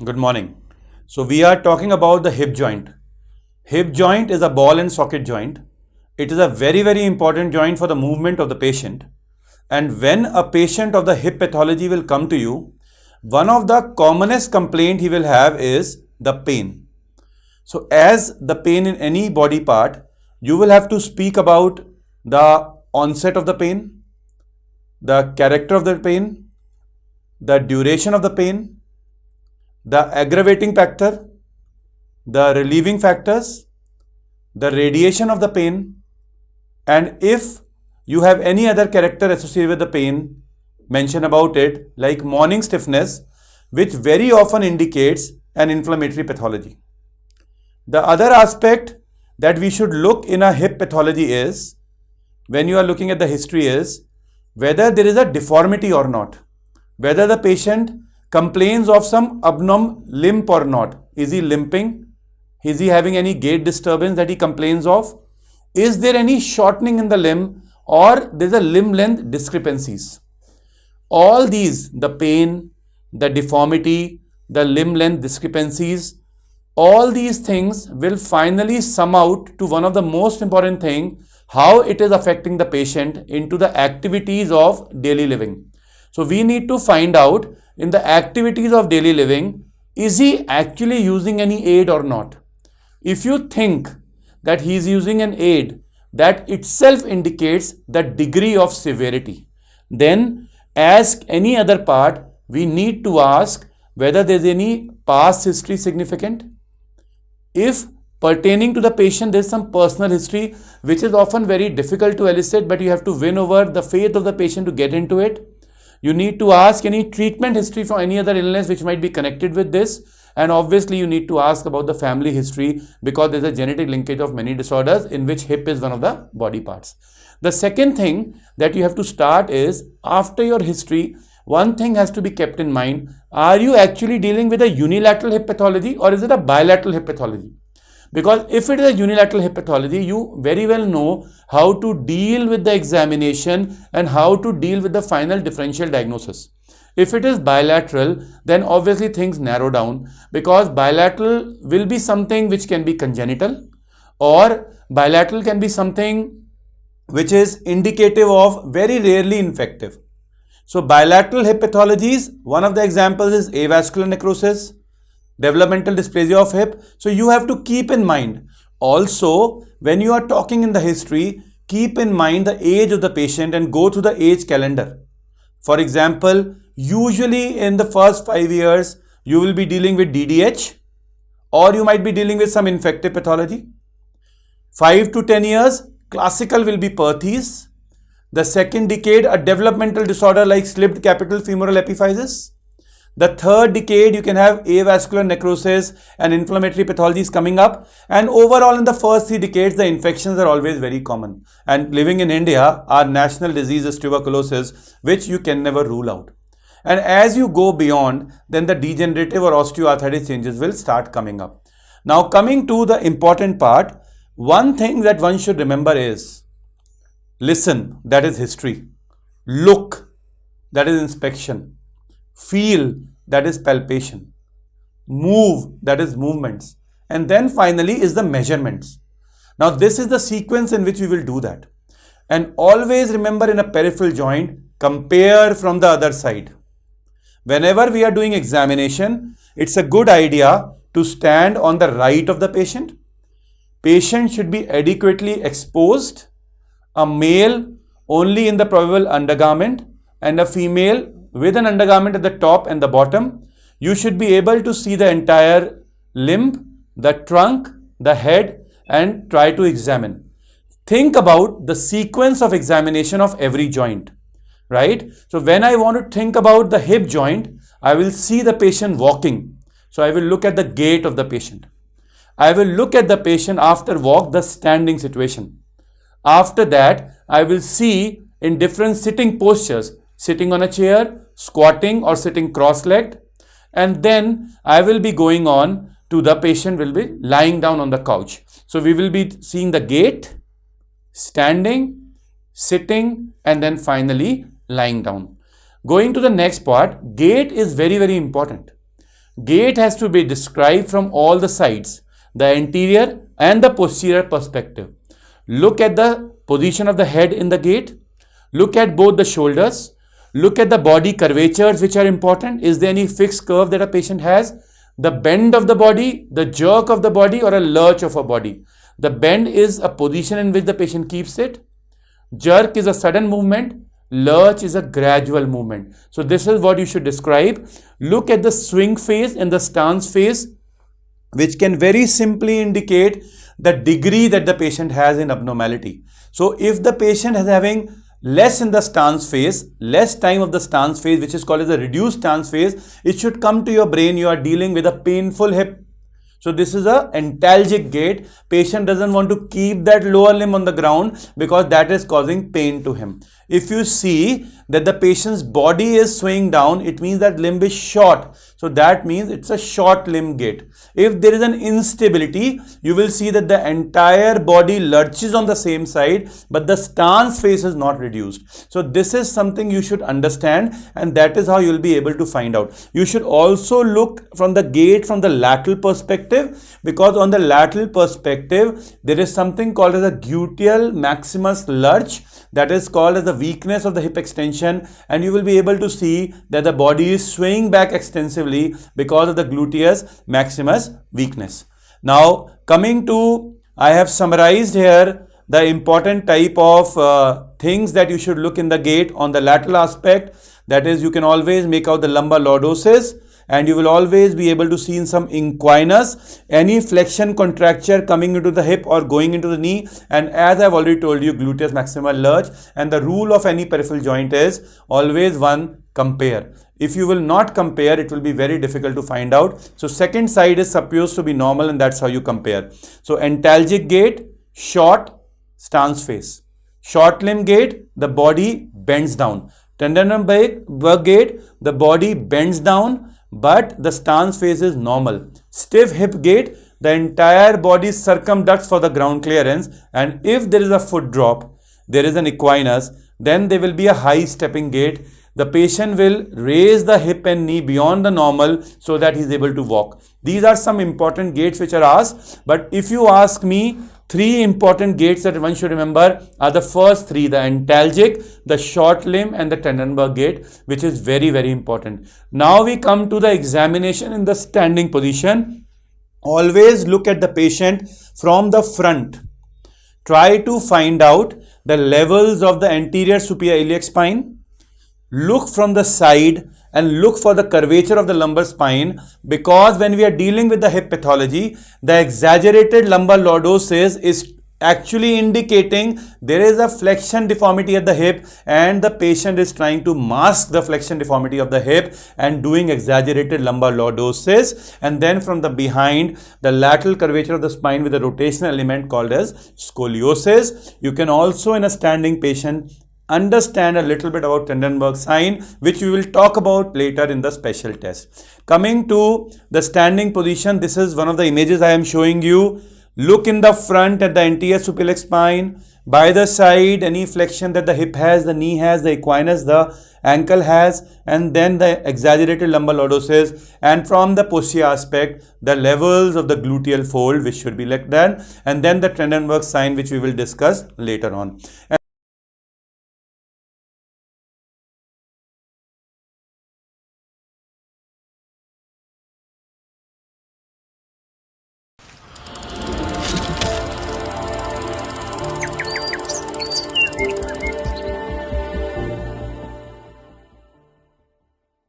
Good morning. So we are talking about the hip joint. Hip joint is a ball and socket joint. It is a very important joint for the movement of the patient. And when a patient of the hip pathology will come to you, one of the commonest complaint he will have is the pain. So as the pain in any body part, you will have to speak about the onset of the pain, the character of the pain, the duration of the pain, the aggravating factor, the relieving factors, the radiation of the pain, and if you have any other character associated with the pain, mention about it, like morning stiffness, which very often indicates an inflammatory pathology. The other aspect that we should look in a hip pathology is, when you are looking at the history, is whether there is a deformity or not, whether the patient complains of some abnormal limp or not. Is he limping? Is he having any gait disturbance that he complains of? Is there any shortening in the limb, or there is a limb length discrepancies? All these, the pain, the deformity, the limb length discrepancies, all these things will finally sum out to one of the most important thing, how it is affecting the patient into the activities of daily living. So we need to find out, in the activities of daily living, is he actually using any aid or not? If you think that he is using an aid, that itself indicates the degree of severity. Then, as any other part, we need to ask whether there is any past history significant. If pertaining to the patient, there is some personal history, which is often very difficult to elicit, but you have to win over the faith of the patient to get into it. You need to ask any treatment history for any other illness which might be connected with this. And obviously, you need to ask about the family history, because there is a genetic linkage of many disorders in which hip is one of the body parts. The second thing that you have to start is, after your history, one thing has to be kept in mind. Are you actually dealing with a unilateral hip pathology, or is it a bilateral hip pathology? Because if it is a unilateral hip pathology, you very well know how to deal with the examination and how to deal with the final differential diagnosis. If it is bilateral, then obviously things narrow down, because bilateral will be something which can be congenital, or bilateral can be something which is indicative of very rarely infective. So bilateral hip pathologies, one of the examples is avascular necrosis, developmental dysplasia of hip. So you have to keep in mind, also when you are talking in the history, keep in mind the age of the patient and go through the age calendar. For example, usually in the first 5 years, you will be dealing with DDH, or you might be dealing with some infective pathology. 5 to 10 years, classical will be Perthes. The second decade, a developmental disorder like slipped capital femoral epiphysis. The third decade, you can have avascular necrosis and inflammatory pathologies coming up. And overall, in the first 3 decades, the infections are always very common. And living in India, our national disease is tuberculosis, which you can never rule out. And as you go beyond, then the degenerative or osteoarthritis changes will start coming up. Now, coming to the important part, one thing that one should remember is, listen, that is history. Look, that is inspection. Feel, that is palpation. Move, that is movements. And then finally is the measurements. Now this is the sequence in which we will do that. And always remember, in a peripheral joint, compare from the other side. Whenever we are doing examination, it's a good idea to stand on the right of the patient. Patient should be adequately exposed. A male only in the probable undergarment, and a female with an undergarment at the top and the bottom. You should be able to see the entire limb, the trunk, the head, and try to examine. Think about the sequence of examination of every joint, right? So when I want to think about the hip joint, I will see the patient walking. So I will look at the gait of the patient. I will look at the patient after walk, the standing situation. After that, I will see in different sitting postures, sitting on a chair, squatting, or sitting cross-legged. And then I will be going on to the patient will be lying down on the couch. So we will be seeing the gait, standing, sitting, and then finally lying down. Going to the next part, gait is very important. Gait has to be described from all the sides, the anterior and the posterior perspective. Look at the position of the head in the gait. Look at both the shoulders. Look at the body curvatures which are important. Is there any fixed curve that a patient has? The bend of the body, the jerk of the body, or a lurch of a body. The bend is a position in which the patient keeps it. Jerk is a sudden movement. Lurch is a gradual movement. So this is what you should describe. Look at the swing phase and the stance phase, which can very simply indicate the degree that the patient has in abnormality. So if the patient is having less in the stance phase, less time of the stance phase, which is called as a reduced stance phase, it should come to your brain you are dealing with a painful hip. So this is a antalgic gait. Patient doesn't want to keep that lower limb on the ground because that is causing pain to him. If you see that the patient's body is swaying down, it means that limb is short. So that means it's a short limb gait. If there is an instability, you will see that the entire body lurches on the same side, but the stance phase is not reduced. So this is something you should understand, and that is how you will be able to find out. You should also look from the gait from the lateral perspective, because on the lateral perspective, there is something called as a gluteal maximus lurch, that is called as the weakness of the hip extension, and you will be able to see that the body is swaying back extensively because of the gluteus maximus weakness. Now coming to, I have summarized here the important type of things that you should look in the gait on the lateral aspect. That is, you can always make out the lumbar lordosis, and you will always be able to see in some inguinus any flexion contracture coming into the hip or going into the knee. And as I've already told you, gluteus maximus lurch. And the rule of any peripheral joint is always one, compare. If you will not compare, it will be very difficult to find out. So second side is supposed to be normal, and that's how you compare. So antalgic gait, short stance phase. Short limb gait, the body bends down. Trendelenburg gait, the body bends down, but the stance phase is normal. Stiff hip gait, the entire body circumducts for the ground clearance, and if there is a foot drop, there is an equinus, then there will be a high stepping gait. The patient will raise the hip and knee beyond the normal so that he is able to walk. These are some important gaits which are asked, but if you ask me, three important gaits that one should remember are the first three: the antalgic, the short limb, and the Trendelenburg gait, which is very, very important. Now we come to the examination in the standing position. Always look at the patient from the front. Try to find out the levels of the anterior superior iliac spine. Look from the side and look for the curvature of the lumbar spine, because when we are dealing with the hip pathology, the exaggerated lumbar lordosis is actually indicating there is a flexion deformity at the hip, and the patient is trying to mask the flexion deformity of the hip and doing exaggerated lumbar lordosis, and then from the behind, the lateral curvature of the spine with a rotational element called as scoliosis. You can also, in a standing patient, understand a little bit about Trendelenburg sign, which we will talk about later in the special test. Coming to the standing position, this is one of the images I am showing you. Look in the front at the anterior superior iliac spine. By the side, any flexion that the hip has, the knee has, the equinus, the ankle has, and then the exaggerated lumbar lordosis. And from the posterior aspect, the levels of the gluteal fold, which should be like that, and then the Trendelenburg sign, which we will discuss later on.